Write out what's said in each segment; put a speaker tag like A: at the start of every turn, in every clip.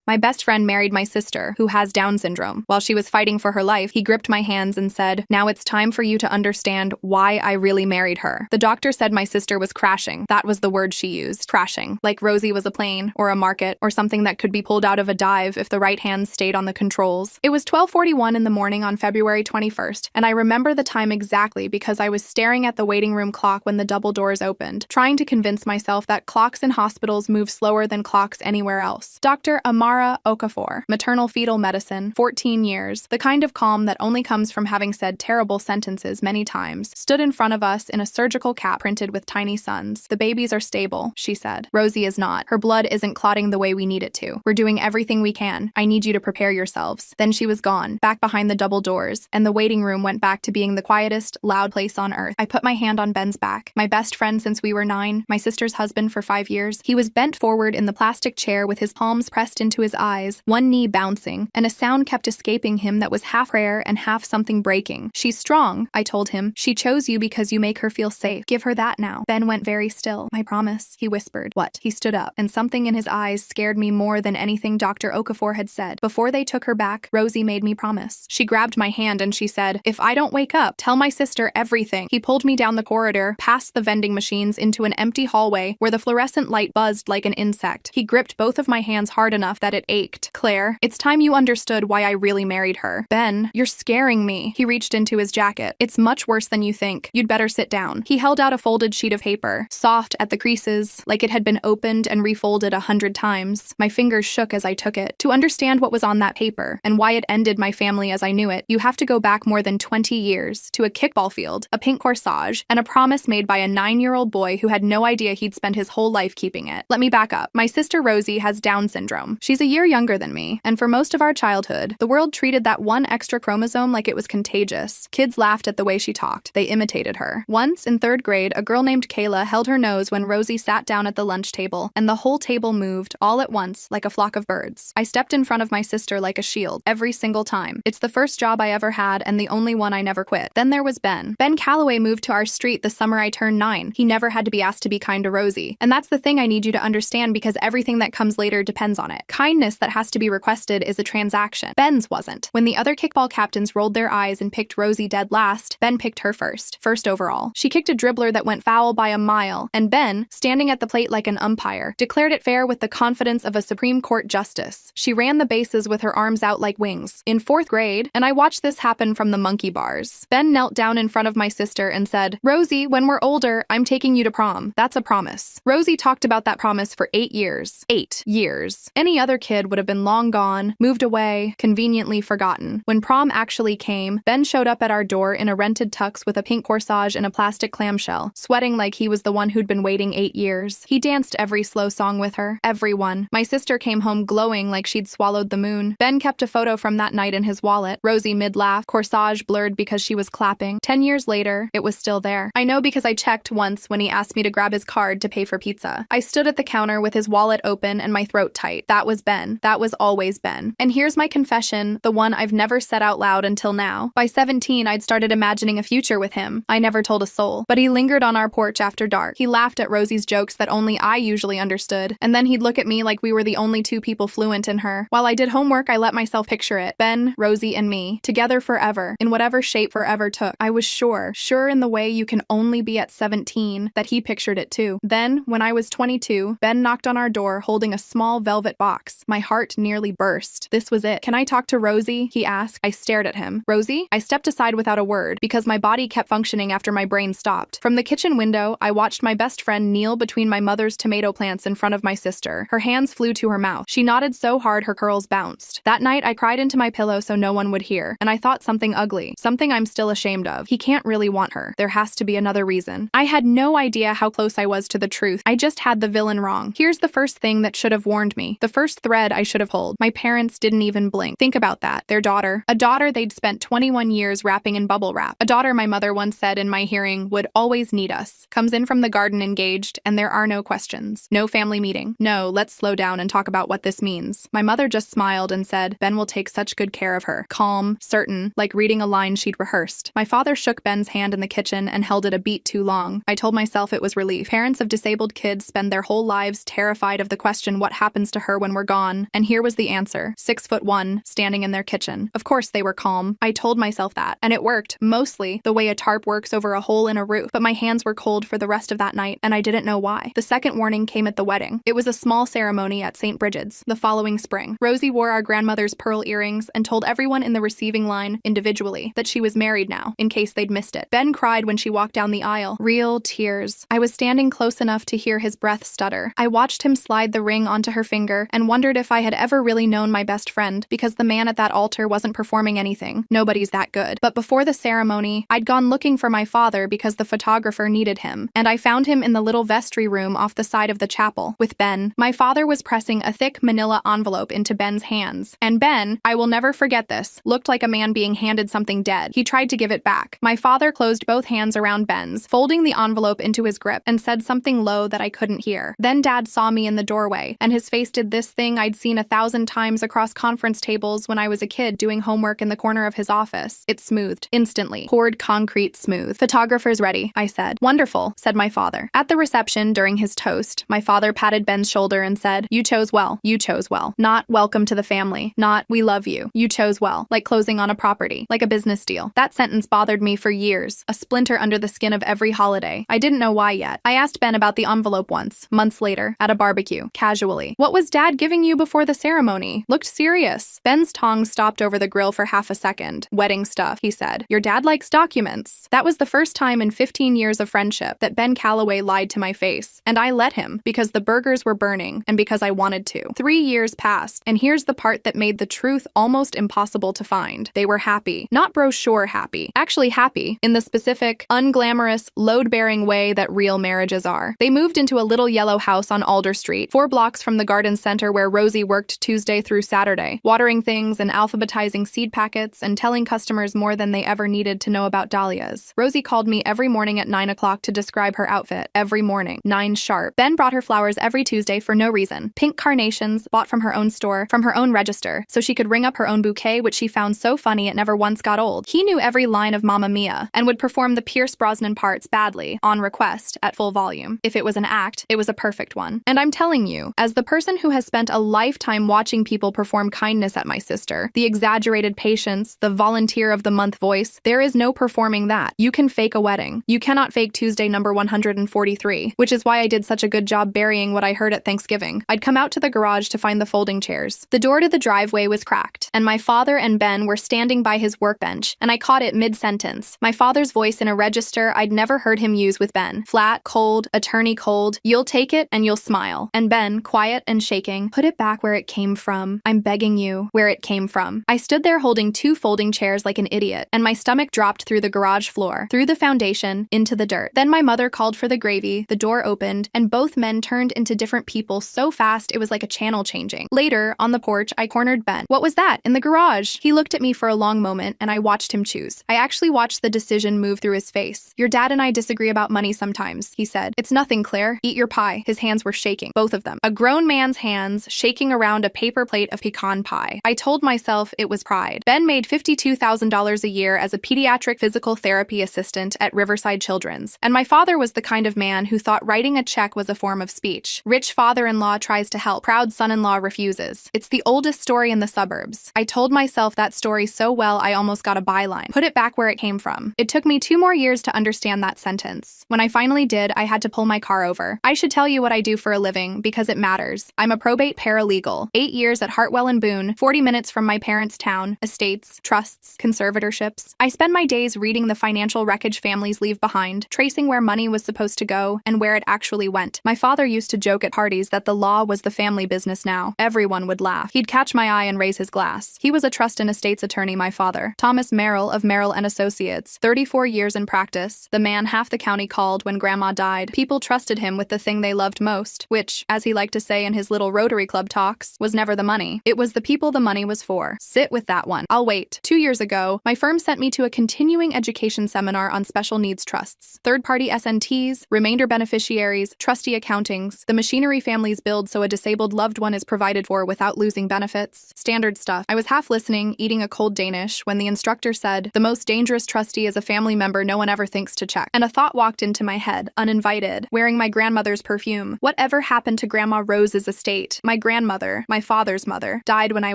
A: My best friend married my sister, who has Down syndrome. While she was fighting for her life, he gripped my hands and said, "Now it's time for you to understand why I really married her." The doctor said my sister was crashing. That was the word she used. Crashing. Like Rosie was a plane, or a market, or something that could be pulled out of a dive if the right hand stayed on the controls. It was 12:41 in the morning on February 21st, and I remember the time exactly because I was staring at the waiting room clock when the double doors opened, trying to convince myself that clocks in hospitals move slower than clocks anywhere else. Dr. Amara Okafor, maternal fetal medicine, 14 years, the kind of calm that only comes from having said terrible sentences many times, stood in front of us in a surgical cap printed with tiny suns. "The babies are stable," she said. "Rosie is not. Her blood isn't clotting the way we need it to. We're doing everything we can. I need you to prepare yourselves." Then she was gone, back behind the double doors, and the waiting room went back to being the quietest, loud place on earth. I put my hand on Ben's back. My best friend since we were 9, my sister's husband for 5 years. He was bent forward in the plastic chair with his palms pressed into his eyes, one knee bouncing, and a sound kept escaping him that was half prayer and half something breaking. "She's strong," I told him. "She chose you because you make her feel safe. Give her that now." Ben went very still. "I promise," he whispered. "What?" He stood up, and something in his eyes scared me more than anything Dr. Okafor had said. "Before they took her back, Rosie made me promise." She grabbed my hand and she said, "If I don't wake up, tell my sister everything." He pulled me down the corridor, past the vending machines, into an empty hallway where the fluorescent light buzzed like an insect. He gripped both of my hands hard enough that it ached. "Claire, it's time you understood why I really married her." "Ben, you're scaring me." He reached into his jacket. "It's much worse than you think. You'd better sit down." He held out a folded sheet of paper, soft at the creases, like it had been opened and refolded 100 times. My fingers shook as I took it. "To understand what was on that paper, and why it ended my family as I knew it, you have to go back more than 20 years, to a kickball field, a pink corsage, and a promise made by a 9-year-old boy who had no idea he'd spend his whole life keeping it. Let me back up. My sister Rosie has Down syndrome. She's a year younger than me, and for most of our childhood, the world treated that one extra chromosome like it was contagious. Kids laughed at the way she talked. They imitated her. Once, in 3rd grade, a girl named Kayla held her nose when Rosie sat down at the lunch table, and the whole table moved, all at once, like a flock of birds. I stepped in front of my sister like a shield, every single time. It's the first job I ever had, and the only one I never quit. Then there was Ben. Ben Calloway moved to our street the summer I turned 9. He never had to be asked to be kind to Rosie. And that's the thing I need you to understand, because everything that comes later depends on it. Kindness that has to be requested is a transaction. Ben's wasn't. When the other kickball captains rolled their eyes and picked Rosie dead last, Ben picked her first overall. She kicked a dribbler that went foul by a mile, and Ben, standing at the plate like an umpire, declared it fair with the confidence of a Supreme Court justice. She ran the bases with her arms out like wings. In 4th grade, and I watched this happen from the monkey bars, Ben knelt down in front of my sister and said, "Rosie, when we're older, I'm taking you to prom. That's a promise." Rosie talked about that promise for 8 years. 8 years. Any other kid would have been long gone, moved away, conveniently forgotten. When prom actually came, Ben showed up at our door in a rented tux with a pink corsage and a plastic clamshell, sweating like he was the one who'd been waiting 8 years. He danced every slow song with her. Everyone. My sister came home glowing like she'd swallowed the moon. Ben kept a photo from that night in his wallet. Rosie mid-laugh, corsage blurred because she was clapping. 10 years later, it was still there. I know because I checked once when he asked me to grab his card to pay for pizza. I stood at the counter with his wallet open and my throat tight. That was Ben. That was always Ben. And here's my confession, the one I've never said out loud until now. By 17, I'd started imagining a future with him. I never told a soul. But he lingered on our porch after dark. He laughed at Rosie's jokes that only I usually understood. And then he'd look at me like we were the only 2 people fluent in her. While I did homework, I let myself picture it. Ben, Rosie, and me. Together forever. In whatever shape forever took. I was sure in the way you can only be at 17, that he pictured it too. Then, when I was 22, Ben knocked on our door holding a small velvet box. My heart nearly burst. This was it. "Can I talk to Rosie?" he asked. I stared at him. "Rosie?" I stepped aside without a word, because my body kept functioning after my brain stopped. From the kitchen window, I watched my best friend kneel between my mother's tomato plants in front of my sister. Her hands flew to her mouth. She nodded so hard her curls bounced. That night, I cried into my pillow so no one would hear, and I thought something ugly. Something I'm still ashamed of. He can't really want her. There has to be another reason. I had no idea how close I was to the truth. I just had the villain wrong. Here's the first thing that should have warned me. The first thread I should have pulled. My parents didn't even blink. Think about that. Their daughter. A daughter they'd spent 21 years wrapping in bubble wrap. A daughter my mother once said in my hearing would always need us. Comes in from the garden engaged, and there are no questions. No family meeting. No, let's slow down and talk about what this means. My mother just smiled and said, "Ben will take such good care of her." Calm, certain, like reading a line she'd rehearsed. My father shook Ben's hand in the kitchen and held it a beat too long. I told myself it was relief. Parents of disabled kids spend their whole lives terrified of the question, what happens to her when we're gone, and here was the answer. 6'1", standing in their kitchen. Of course they were calm. I told myself that, and it worked, mostly the way a tarp works over a hole in a roof, but my hands were cold for the rest of that night, and I didn't know why. The second warning came at the wedding. It was a small ceremony at St. Bridget's the following spring. Rosie wore our grandmother's pearl earrings and told everyone in the receiving line, individually, that she was married now, in case they'd missed it. Ben cried when she walked down the aisle. Real tears. I was standing close enough to hear his breath stutter. I watched him slide the ring onto her finger and wondered if I had ever really known my best friend, because the man at that altar wasn't performing anything. Nobody's that good. But before the ceremony, I'd gone looking for my father because the photographer needed him, and I found him in the little vestry room off the side of the chapel, with Ben. My father was pressing a thick manila envelope into Ben's hands, and Ben, I will never forget this, looked like a man being handed something dead. He tried to give it back. My father closed both hands around Ben's, folding the envelope into his grip, and said something low that I couldn't hear. Then Dad saw me in the doorway, and his face did this thing I'd seen 1,000 times across conference tables when I was a kid doing homework in the corner of his office. It smoothed. Instantly. Poured concrete smooth. "Photographer's ready," I said. "Wonderful," said my father. At the reception, during his toast, my father patted Ben's shoulder and said, "You chose well. You chose well. Not welcome to the family. Not we love you. You chose well. Like closing on a property. Like a business deal." That sentence bothered me for years. A splinter under the skin of every holiday. I didn't know why yet. I asked Ben about the envelope once, months later, at a barbecue, casually. "What was Dad giving you before the ceremony? Looked serious." Ben's tongue stopped over the grill for half a second. "Wedding stuff," he said. "Your dad likes documents." That was the first time in 15 years of friendship that Ben Calloway lied to my face, and I let him, because the burgers were burning, and because I wanted to. 3 years passed, and here's the part that made the truth almost impossible to find. They were happy. Not brochure happy. Actually happy, in the specific, unglamorous, load-bearing way that real marriages are. They moved into a little yellow house on Alder Street, 4 blocks from the garden center where Rosie worked Tuesday through Saturday, watering things and alphabetizing seed packets and telling customers more than they ever needed to know about dahlias. Rosie called me every morning at 9 o'clock to describe her outfit. Every morning. 9 sharp. Ben brought her flowers every Tuesday for no reason. Pink carnations, bought from her own store, from her own register, so she could ring up her own bouquet, which she found so funny it never once got old. He knew every line of Mamma Mia, and would perform the Pierce Brosnan parts badly, on request, at full volume. If it was an act, it was a perfect one. And I'm telling you, as the person who has spent a lifetime watching people perform kindness at my sister, the exaggerated patience, the volunteer of the month voice, there is no performing that. You can fake a wedding. You cannot fake Tuesday number 143, which is why I did such a good job burying what I heard at Thanksgiving. I'd come out to the garage to find the folding chairs. The door to the driveway was cracked, and my father and Ben were standing by his workbench, and I caught it mid-sentence. My father's voice in a register I'd never heard him use with Ben. Flat, cold, attorney cold. "You'll take it and you'll smile." And Ben, quiet and shaking, "Put it back where it came from. I'm begging you, where it came from." I stood there holding 2 folding chairs like an idiot, and my stomach dropped through the garage floor, through the foundation, into the dirt. Then my mother called for the gravy, the door opened, and both men turned into different people so fast it was like a channel changing. Later, on the porch, I cornered Ben. "What was that? In the garage?" He looked at me for a long moment, and I watched him choose. I actually watched the decision move through his face. "Your dad and I disagree about money sometimes," he said. "It's nothing, Claire. Eat your pie." His hands were shaking, both of them. A grown man's hands shaking around a paper plate of pecan pie. I told myself it was pride. Ben made $52,000 a year as a pediatric physical therapy assistant at Riverside Children's, and my father was the kind of man who thought writing a check was a form of speech. Rich father-in-law tries to help, proud son-in-law refuses. It's the oldest story in the suburbs. I told myself that story so well I almost got a byline. Put it back where it came from. It took me 2 more years to understand that sentence. When I finally did, I had to pull my car over. I should tell you what I do for a living, because it matters. I'm a probate paralegal. 8 years at Hartwell and Boone, 40 minutes from my parents' town, estates, trusts, conservatorships. I spend my days reading the financial wreckage families leave behind, tracing where money was supposed to go and where it actually went. My father used to joke at parties that the law was the family business now. Everyone would laugh. He'd catch my eye and raise his glass. He was a trust and estates attorney, my father. Thomas Merrill of Merrill and Associates, 34 years in practice, the man half the county called when Grandma died. People trusted him with the thing they loved most, which, as he liked to say in his little Rotary Club talks, was never the money. It was the people the money was for. Sit with that one. I'll wait. 2 years ago, my firm sent me to a continuing education seminar on special needs trusts, third-party SNTs, remainder beneficiaries, trustee accountings, the machinery families build so a disabled loved one is provided for without losing benefits. Standard stuff. I was half listening, eating a cold Danish, when the instructor said, "The most dangerous trustee is a family member no one ever thinks to check." And a thought walked into my head, uninvited, wearing my grandmother's perfume. Whatever happened to Grandma Rose's estate? My grandmother, my father's mother, died when I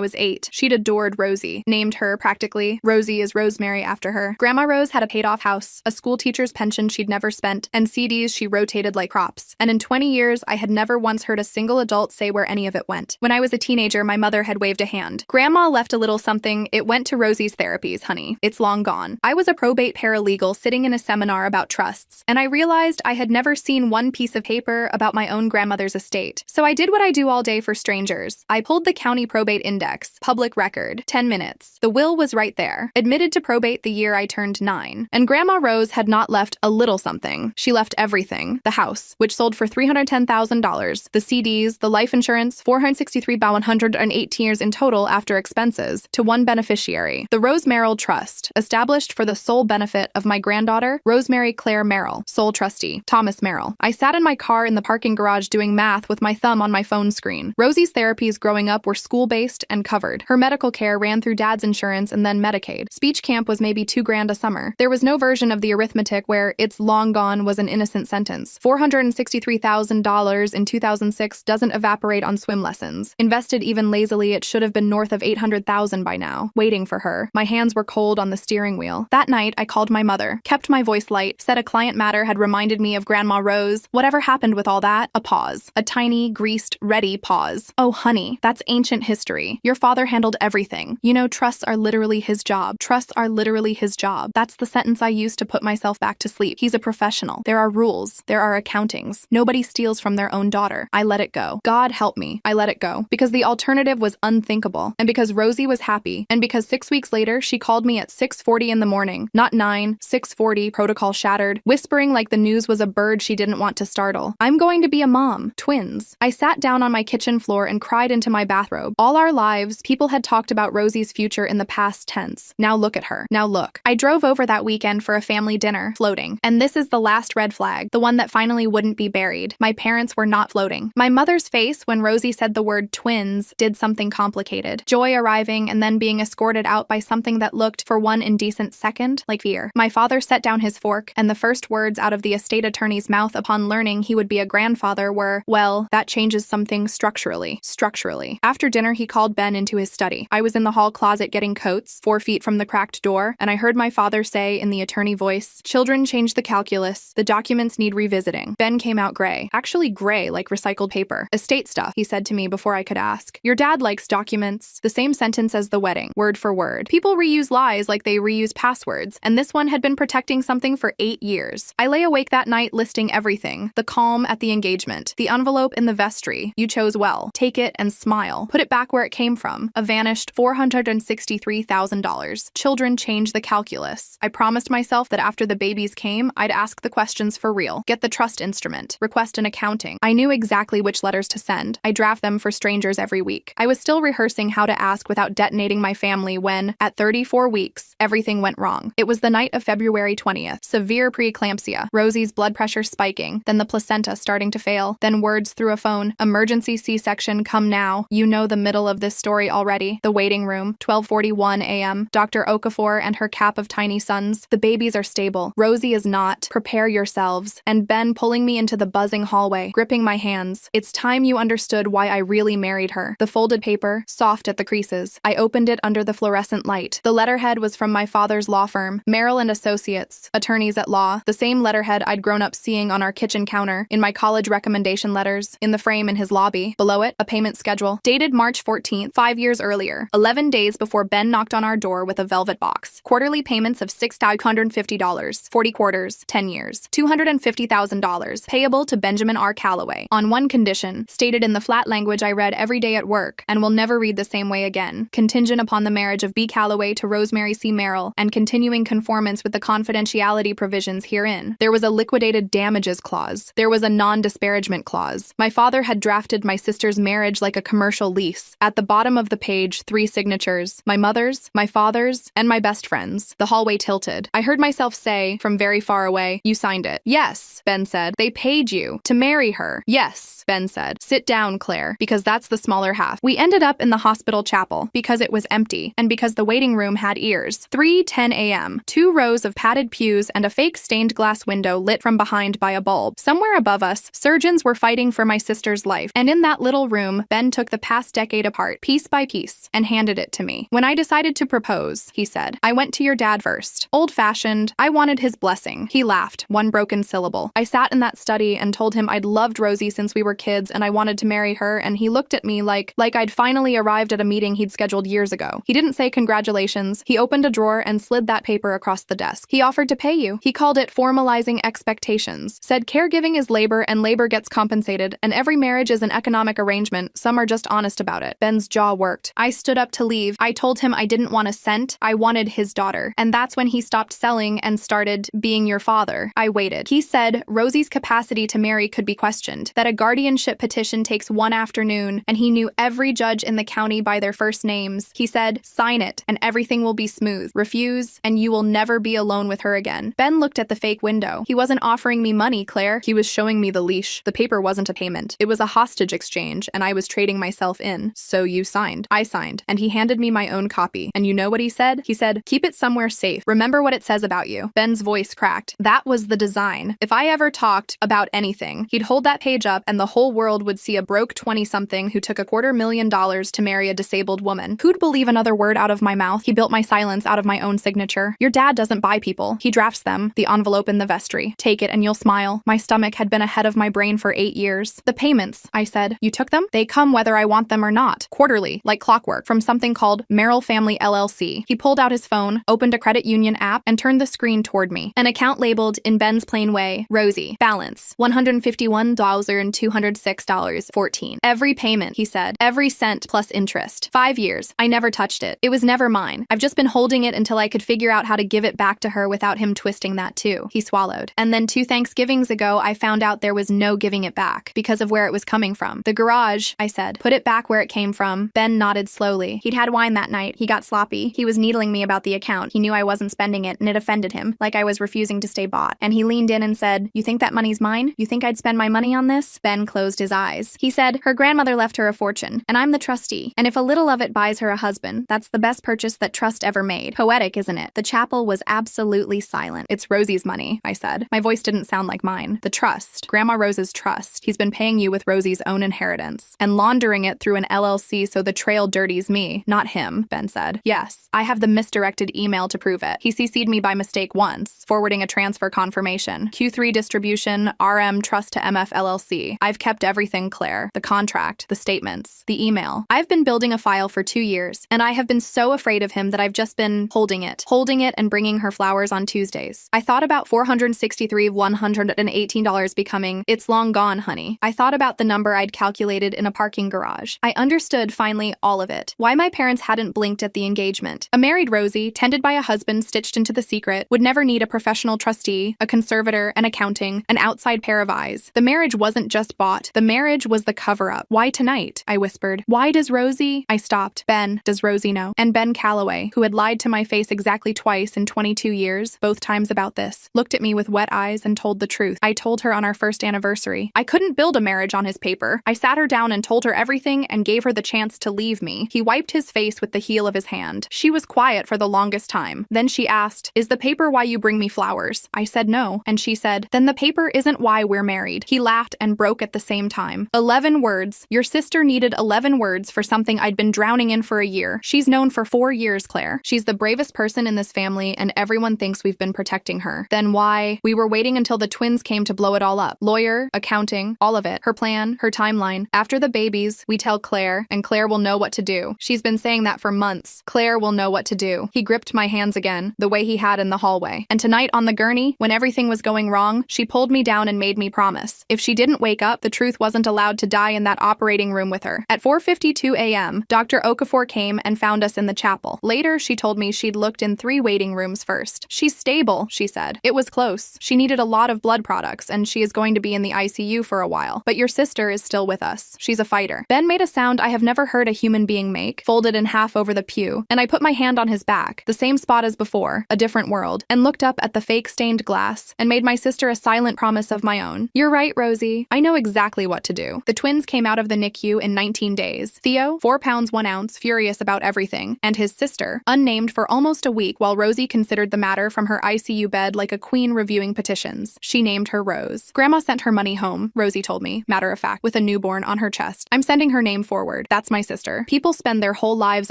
A: was 8. She'd adored Rosie, named her, practically. Rosie is Rosemary after her. Grandma Rose had a paid-off house, a school teacher's pension she'd never spent, and CDs she rotated like crops. And in 20 years, I had never once heard a single adult say where any of it went. When I was a teenager, my mother had waved a hand. Grandma left a little something. It went to Rosie's therapies, honey. It's long gone. I was a probate paralegal sitting in a seminar about trusts, and I realized I had never seen one piece of paper about my own grandmother's estate. So I did what I do all day for strangers. I pulled the county probate index, public record, 10 minutes. The will was right there. Admitted to probate the year I turned 9. And Grandma Rose had not left a little something. She left everything. The house, which sold for $310,000, the CDs, the life insurance, $463,000 by 118 years in total after expenses, to one beneficiary, the Rose Merrill Trust, established for the sole benefit of my granddaughter, Rosemary Claire Merrill, sole trustee, Thomas Merrill. I sat in my car in the parking garage doing math with my thumb on my phone screen. Rosie's therapies growing up were school-based and covered. Her medical care ran through Dad's insurance and then Medicaid. Speech camp was maybe $2,000 a summer. There was no version of the arithmetic where "it's long gone" was an innocent sentence. $463,000 in 2006 doesn't evaporate on swim lessons. Invested even lazily, it should have been north of $800,000 by now, waiting for her. My hands were cold on the steering wheel. That night, I called my mother, kept my voice light, said a client matter had reminded me of Grandma Rose. Whatever happened with all that? A pause. A tiny, greased, ready pause. Oh, honey, that's ancient history. Your father handled everything. You know, trusts are literally his job. Trusts are literally his job. That's the sentence I used to put myself back to sleep. He's a professional. There are rules. There are accountings. Nobody steals from their own daughter. I let it go. God help me. I let it go. Because the alternative was unthinkable. And because Rosie was happy. And because 6 weeks later, she called me at 6:40 in the morning. Not 9, 6:40, protocol shattered, whispering like the news was a bird she didn't want to startle. I'm going to be a mom. Twins. I sat down on my kitchen floor and cried into my bathrobe. All our lives, people had talked about Rosie's future in the past tense. Now look at her. Now look. I drove over that weekend for a family dinner, floating. And this is the last red flag, the one that finally wouldn't be buried. My parents were not floating. My mother's face when Rosie said the word twins did something complicated. Joy arriving and then being escorted out by something that looked, for one indecent second, like fear. My father set down his fork, and the first words out of the estate attorney's mouth upon learning he would be a grandfather were, "Well, that changes something structurally." Structurally. After dinner, he called Ben into his study. I was in the hall closet getting coats, 4 feet from the cracked door, and I heard my father say in the attorney voice, "Children change the calculus. The documents need revisiting." Ben came out gray. Actually gray, like recycled paper. "Estate stuff," he said to me before I could ask. "Your dad likes documents." The same sentence as the wedding, word for word. People reuse lies like they reuse passwords, and this one had been protecting something for 8 years. I lay awake that night listing everything. The calm at the engagement. The envelope in the vestry. You chose well. Take it and smile. Put it back where it came from. A vanished $463,000. Children change the calculus. I promised myself that after the babies came, I'd ask the questions for real. Get the trust instrument. Request an accounting. I knew exactly which letters to send. I draft them for strangers every week. I was still rehearsing how to ask without detonating my family when, at 34 weeks, everything went wrong. It was the night of February 20th. Severe preeclampsia. Rosie's blood pressure spiking. Then the placenta starting to fail. Then words through a phone. Emergency C-section, come now. You know the middle of this story already. The waiting room. 12:41 a.m. Dr. Okafor and her cap of tiny sons. The babies are stable. Rosie is not. Prepare yourselves. And Ben pulling me into the buzzing hallway, gripping my hands. It's time you understood why I really married her. The folded paper, soft at the creases. I opened it under the fluorescent light. The letterhead was from my father's law firm, Merrill and Associates, attorneys at law. The same letterhead I'd grown up seeing on our kitchen counter, in my college recommendation letters, in the frame in his lobby. Below it, a payment schedule, dated March 14th, 5 years earlier, 11 days before Ben knocked on our door with a velvet box. Quarterly payments of $6,550, 40 quarters, 10 years, $250,000, payable to Benjamin R. Calloway, on one condition, stated in the flat language I read every day at work, and will never read the same way again, contingent upon the marriage of B. Calloway to Rosemary C. Merrill, and continuing conformance with the confidentiality provisions herein. There was a liquidated damages clause. There was a non-disparagement clause. My father had drafted my sister's marriage like a commercial lease. At the bottom of the page, 3 signatures. My mother's, my father's, and my best friend's. The hallway tilted. I heard myself say, from very far away, "You signed it." "Yes," Ben said. "They paid you to marry her." "Yes," Ben said. "Sit down, Claire, because that's the smaller half." We ended up in the hospital chapel, because it was empty, and because the waiting room had ears. 3:10 a.m. 2 rows of padded pews and a fake stained glass window lit from behind by a bulb. Somewhere above us, surgeons were fighting for my sister's life, and in that little little room, Ben took the past decade apart, piece by piece, and handed it to me. When I decided to propose, he said, I went to your dad first. Old-fashioned, I wanted his blessing. He laughed, one broken syllable. I sat in that study and told him I'd loved Rosie since we were kids and I wanted to marry her, and he looked at me like I'd finally arrived at a meeting he'd scheduled years ago. He didn't say congratulations. He opened a drawer and slid that paper across the desk. He offered to pay you. He called it formalizing expectations. Said caregiving is labor and labor gets compensated, and every marriage is an economic arrangement. Some are just honest about it. Ben's jaw worked. I stood up to leave. I told him I didn't want a cent. I wanted his daughter. And that's when he stopped selling and started being your father. I waited. He said Rosie's capacity to marry could be questioned, that a guardianship petition takes one afternoon, and he knew every judge in the county by their first names. He said, sign it, and everything will be smooth. Refuse, and you will never be alone with her again. Ben looked at the fake window. He wasn't offering me money, Claire. He was showing me the leash. The paper wasn't a payment. It was a hostage exchange, and I was trading myself in. So you signed. I signed, and he handed me my own copy. And you know what he said? He said, keep it somewhere safe. Remember what it says about you. Ben's voice cracked. That was the design. If I ever talked about anything, he'd hold that page up and the whole world would see a broke 20-something who took $250,000 to marry a disabled woman. Who'd believe another word out of my mouth? He built my silence out of my own signature. Your dad doesn't buy people. He drafts them. The envelope in the vestry. Take it and you'll smile. My stomach had been ahead of my brain for 8 years. The payments, I said. You took them? They come whether I want them or not. Quarterly, like clockwork, from something called Merrill Family LLC. He pulled out his phone, opened a credit union app, and turned the screen toward me. An account labeled, in Ben's plain way, Rosie. Balance, $151,206.14. Every payment, he said. Every cent plus interest. 5 years. I never touched it. It was never mine. I've just been holding it until I could figure out how to give it back to her without him twisting that too. He swallowed. And then 2 Thanksgivings ago, I found out there was no giving it back because of where it was coming from. The garage, I said. Put it back where it came from. Ben nodded slowly. He'd had wine that night. He got sloppy. He was needling me about the account. He knew I wasn't spending it, and it offended him, like I was refusing to stay bought. And he leaned in and said, you think that money's mine? You think I'd spend my money on this? Ben closed his eyes. He said, her grandmother left her a fortune, and I'm the trustee. And if a little of it buys her a husband, that's the best purchase that trust ever made. Poetic, isn't it? The chapel was absolutely silent. It's Rosie's money, I said. My voice didn't sound like mine. The trust. Grandma Rose's trust. He's been paying you with Rosie's own inheritance and laundering it through an LLC so the trail dirties me, not him, Ben said. Yes, I have the misdirected email to prove it. He CC'd me by mistake once, forwarding a transfer confirmation. Q3 distribution, RM trust to MF LLC. I've kept everything, Claire. The contract, the statements, the email. I've been building a file for 2 years, and I have been so afraid of him that I've just been holding it and bringing her flowers on Tuesdays. I thought about $463,118 becoming, it's long gone, honey. I thought about the number I'd calculated in a parking garage. I understood, finally, all of it. Why my parents hadn't blinked at the engagement. A married Rosie, tended by a husband stitched into the secret, would never need a professional trustee, a conservator, an accounting, an outside pair of eyes. The marriage wasn't just bought. The marriage was the cover-up. Why tonight? I whispered. Why does Rosie? I stopped. Ben, does Rosie know? And Ben Calloway, who had lied to my face exactly twice in 22 years, both times about this, looked at me with wet eyes and told the truth. I told her on our first anniversary. I couldn't build a marriage on his paper. I sat her down and told her everything and gave her the chance to leave me. He wiped his face with the heel of his hand. She was quiet for the longest time. Then she asked, is the paper why you bring me flowers? I said no. And she said, then the paper isn't why we're married. He laughed and broke at the same time. 11 words. Your sister needed 11 words for something I'd been drowning in for a year. She's known for 4 years, Claire. She's the bravest person in this family, and everyone thinks we've been protecting her. Then why? We were waiting until the twins came to blow it all up. Lawyer, accounting, all of it. Her plan, her timeline. After the babies, we tell Claire, and Claire will know what to do. She's been saying that for months. Claire will know what to do. He gripped my hands again, the way he had in the hallway. And tonight on the gurney, when everything was going wrong, she pulled me down and made me promise. If she didn't wake up, the truth wasn't allowed to die in that operating room with her. At 4:52 a.m., Dr. Okafor came and found us in the chapel. Later, she told me she'd looked in 3 waiting rooms first. She's stable, she said. It was close. She needed a lot of blood products, and she is going to be in the ICU for a while. But your sister is still with us. She's a fighter. Ben made a sound I have never heard a human being make, folded in half over the pew, and I put my hand on his back, the same spot as before, a different world, and looked up at the fake stained glass, and made my sister a silent promise of my own. You're right, Rosie. I know exactly what to do. The twins came out of the NICU in 19 days. Theo, 4 pounds 1 ounce, furious about everything, and his sister, unnamed for almost a week while Rosie considered the matter from her ICU bed like a queen reviewing petitions. She named her Rose. Grandma sent her money home, Rosie told me, matter of fact, with a newborn on her chest. I'm sending her name forward. That's my sister. People spend their whole lives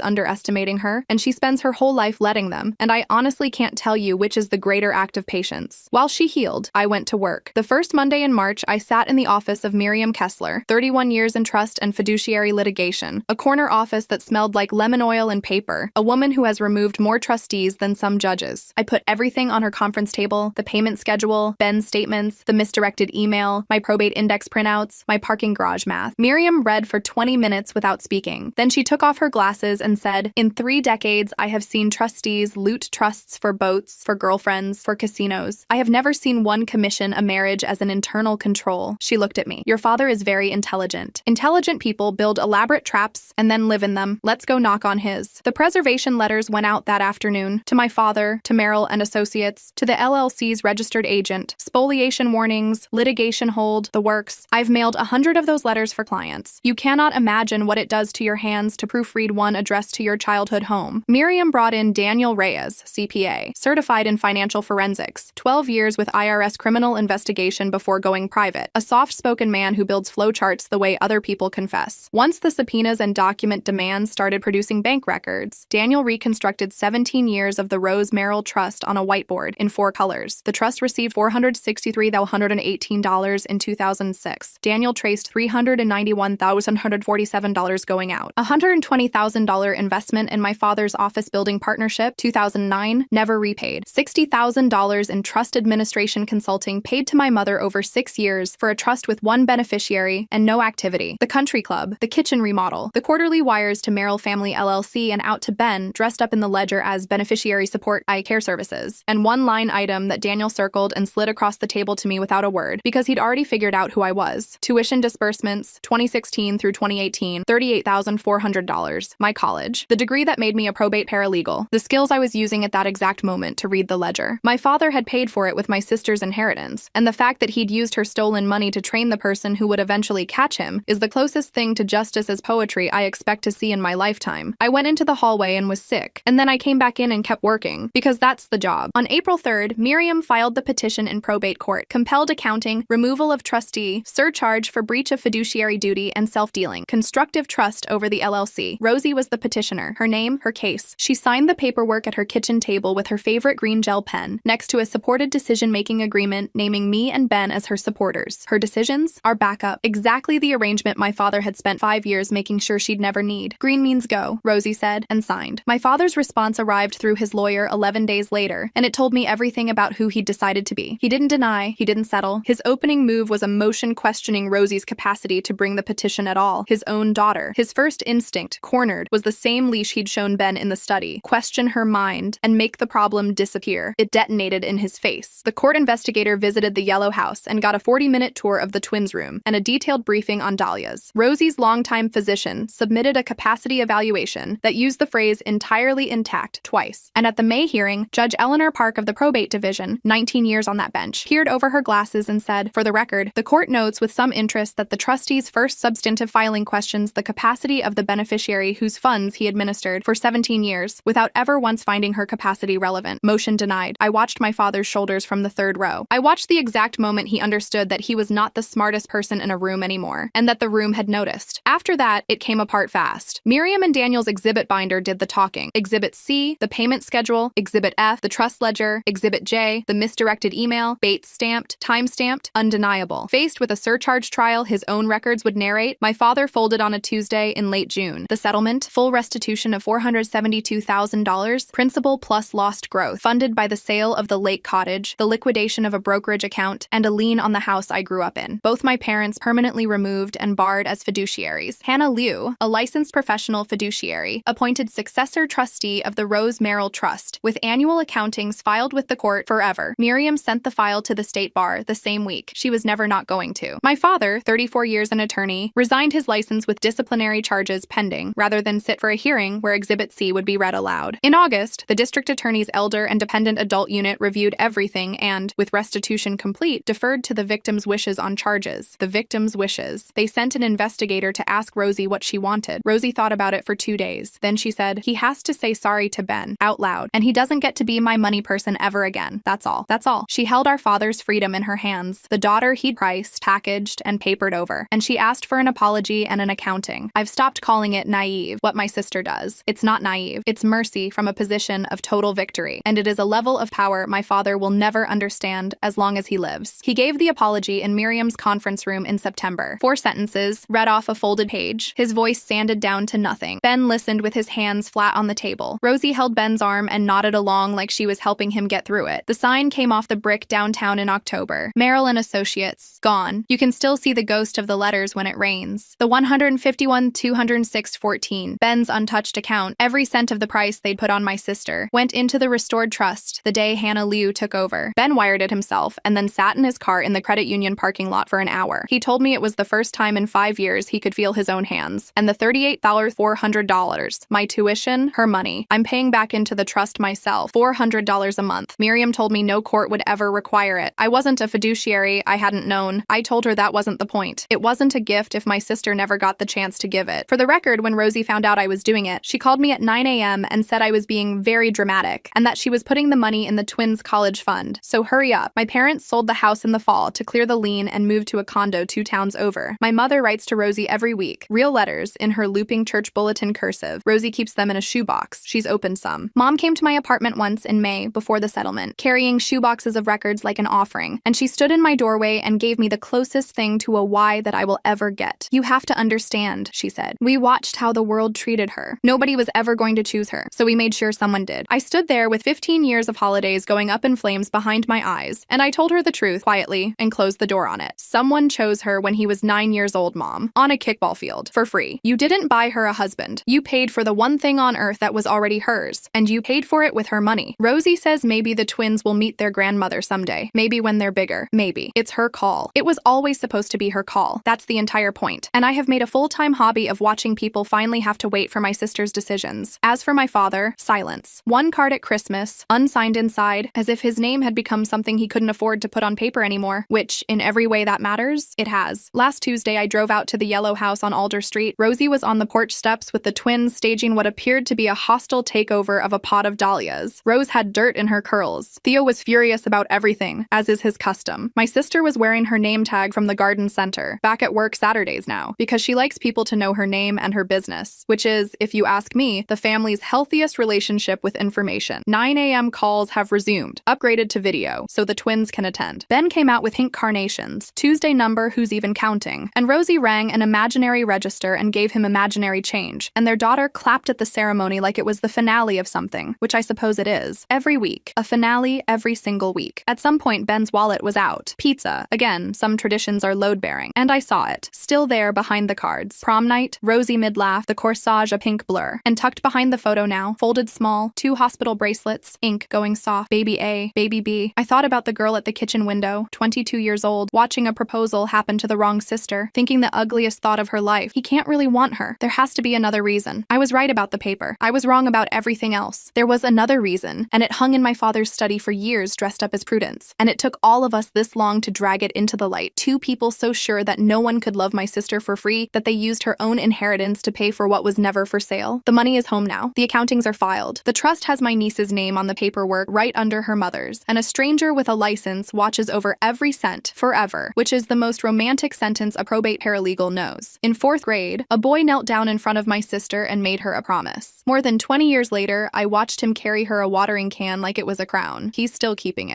A: underestimating her, and she spends her whole life letting them, and I honestly can't tell you which is the greater act of patience. While she healed, I went to work. The first Monday in March, I sat in the office of Miriam Kessler, 31 years in trust and fiduciary litigation, a corner office that smelled like lemon oil and paper, a woman who has removed more trustees than some judges. I put everything on her conference table: the payment schedule, Ben's statements, the misdirected email, my probate index printouts, my parking garage math. Miriam read for 20 minutes without speaking. Then she took off her glasses and said, "In 3 decades, I have seen trustees loot trusts for boats, for girlfriends, for casinos. I have never seen one commission a marriage as an internal control." She looked at me. "Your father is very intelligent. Intelligent people build elaborate traps and then live in them. Let's go knock on his." The preservation letters went out that afternoon to my father, to Merrill and Associates, to the LLC's registered agent, spoliation warnings, litigation hold, the works. I've mailed 100 of those letters for clients. You cannot imagine what it does to your hands to proofread one addressed to your childhood home. Miriam brought in Daniel Reyes, CPA, certified in financial forensics, 12 years with IRS criminal investigation before going private, a soft-spoken man who builds flowcharts the way other people confess. Once the subpoenas and document demands started producing bank records, Daniel reconstructed 17 years of the Rose Merrill Trust on a whiteboard in 4 colors. The trust received $463,118 in 2006. Daniel traced $391,147 going out. $120,000 investment in my father's office building partnership, 2009, never repaid. $60,000 in trust administration consulting paid to my mother over 6 years for a trust with 1 beneficiary and no activity. The country club, the kitchen remodel, the quarterly wires to Merrill Family LLC and out to Ben, dressed up in the ledger as beneficiary support eye care services, and 1 line item that Daniel circled and slid across the table to me without a word, because he'd already figured out who I was. Tuition disbursements, 2016 through 2018, $38,400. My college. The degree that made me a probate paralegal. The skills I was using at that exact moment to read the ledger. My father had paid for it with my sister's inheritance, and the fact that he'd used her stolen money to train the person who would eventually catch him is the closest thing to justice as poetry I expect to see in my lifetime. I went into the hallway and was sick, and then I came back in and kept working, because that's the job. On April 3rd, Miriam filed the petition in probate court: compelled accounting, removal of trustee, surcharge for breach of fiduciary duty and self-dealing, constructive trust over the LLC. Rosie was the petitioner. Her name, her case. She signed the paperwork at her kitchen table with her favorite green gel pen, next to a supported decision-making agreement naming me and Ben as her supporters. Her decisions? Our backup. Exactly the arrangement my father had spent 5 years making sure she'd never need. Green means go, Rosie said, and signed. My father's response arrived through his lawyer 11 days later, and it told me everything about who he'd decided to be. He didn't deny, he didn't settle. His opening move was a motion questioning Rosie's capacity to bring the petition at all. His own daughter. His first instinct, cornered, was the same leash he'd shown Ben in the study: question her mind and make the problem disappear. It detonated in his face. The court investigator visited the Yellow House and got a 40-minute tour of the twins' room and a detailed briefing on Dahlia's. Rosie's longtime physician submitted a capacity evaluation that used the phrase entirely intact twice. And at the May hearing, Judge Eleanor Park of the Probate Division, 19 years on that bench, peered over her glasses and said, "For the record, the court notes with some interest that the trustee's first substantive filing questions the capacity of the beneficiary whose funds he administered for 17 years, without ever once finding her capacity relevant. Motion denied." I watched my father's shoulders from the 3rd row. I watched the exact moment he understood that he was not the smartest person in a room anymore, and that the room had noticed. After that, it came apart fast. Miriam and Daniel's exhibit binder did the talking. Exhibit C, the payment schedule; Exhibit F, the trust ledger; Exhibit J, the misdirected email, Bates stamped, time-stamped, undeniable. Faced with a surcharge trial his own records would narrate, my father folded on a Tuesday in late June. The settlement, full restitution of $472,000, principal plus lost growth, funded by the sale of the lake cottage, the liquidation of a brokerage account, and a lien on the house I grew up in. Both my parents permanently removed and barred as fiduciaries. Hannah Liu, a licensed professional fiduciary, appointed successor trustee of the Rose Merrill Trust, with annual accountings filed with the court forever. Miriam sent the file to the state bar the same week. She was never not going to. My father, 34 years an attorney, resigned his license with disciplinary charges pending, rather than sit for a hearing where Exhibit C would be read aloud. In August, the district attorney's elder and dependent adult unit reviewed everything and, with restitution complete, deferred to the victim's wishes on charges. The victim's wishes. They sent an investigator to ask Rosie what she wanted. Rosie thought about it for 2 days. Then she said, "He has to say sorry to Ben, out loud, and he doesn't get to be my money person ever again. That's all. That's all." She held our father's freedom in her hands, the daughter he'd priced, packaged, and papered over. And and she asked for an apology and an accounting. I've stopped calling it naive, what my sister does. It's not naive. It's mercy from a position of total victory, and it is a level of power my father will never understand as long as he lives. He gave the apology in Miriam's conference room in September. 4 sentences, read off a folded page. His voice sanded down to nothing. Ben listened with his hands flat on the table. Rosie held Ben's arm and nodded along like she was helping him get through it. The sign came off the brick downtown in October. Merrill and Associates. Gone. You can still see the ghost of the letters when it rains. The 151,206.14. Ben's untouched account. Every cent of the price they'd put on my sister went into the restored trust the day Hannah Liu took over. Ben wired it himself and then sat in his car in the credit union parking lot for an hour. He told me it was the first time in 5 years he could feel his own hands. And the $38,400. My tuition, her money. I'm paying back into the trust myself. $400 a month. Miriam told me no court would ever require it. I wasn't a fiduciary. I hadn't known. I told her that wasn't the point. It wasn't a gift if my sister never got the chance to give it. For the record, when Rosie found out I was doing it, she called me at 9 a.m. and said I was being very dramatic and that she was putting the money in the twins' college fund. So hurry up. My parents sold the house in the fall to clear the lien and moved to a condo 2 towns over. My mother writes to Rosie every week. Real letters in her looping church bulletin cursive. Rosie keeps them in a shoebox. She's opened some. Mom came to my apartment once in May before the settlement, carrying shoeboxes of records like an offering, and she stood in my doorway and gave me the closest thing to a why that I will ever get. You have to understand, she said. We watched how the world treated her. Nobody was ever going to choose her, so we made sure someone did. I stood there with 15 years of holidays going up in flames behind my eyes, and I told her the truth quietly and closed the door on it. Someone chose her when he was 9 years old, Mom, on a kickball field, for free. You didn't buy her a husband. You paid for the one thing on earth that was already hers, and you paid for it with her money. Rosie says maybe the twins will meet their grandmother someday. Maybe when they're bigger. Maybe. It's her call. It was always supposed to be her call. That's the entire point. And I have made a full-time hobby of watching people finally have to wait for my sister's decisions. As for my father, silence. 1 card at Christmas, unsigned inside, as if his name had become something he couldn't afford to put on paper anymore, which, in every way that matters, it has. Last Tuesday, I drove out to the yellow house on Alder Street. Rosie was on the porch steps with the twins staging what appeared to be a hostile takeover of a pot of dahlias. Rose had dirt in her curls. Theo was furious about everything, as is his custom. My sister was wearing her name tag from the garden center, back at work Saturdays now, because she likes people to know her name and her business, which is, if you ask me, the family's healthiest relationship with information. 9 a.m. calls have resumed, upgraded to video, so the twins can attend. Ben came out with pink carnations, Tuesday number who's even counting, and Rosie rang an imaginary register and gave him imaginary change, and their daughter clapped at the ceremony like it was the finale of something, which I suppose it is. Every week. A finale every single week. At some point, Ben's wallet was out. Pizza. Again, some traditions are load-bearing. And I saw it. Still there behind the cards. Prom night, Rosie mid-laugh, the corsage a pink blur. And tucked behind the photo now, folded small, 2 hospital bracelets, ink going soft, baby A, baby B. I thought about the girl at the kitchen window, 22 years old, watching a proposal happen to the wrong sister, thinking the ugliest thought of her life. He can't really want her. There has to be another reason. I was right about the paper. I was wrong about everything else. There was another reason, and it hung in my father's study for years dressed up as Prudence. And it took all of us this long to drag it into the light. 2 people so sure that no one could love my sister for free that they used her own inheritance to pay for what was never for sale. The money is home now. The accountings are filed. The trust has my niece's name on the paperwork right under her mother's, and a stranger with a license watches over every cent forever, which is the most romantic sentence a probate paralegal knows. In 4th grade, a boy knelt down in front of my sister and made her a promise. More than 20 years later, I watched him carry her a watering can like it was a crown. He's still keeping it.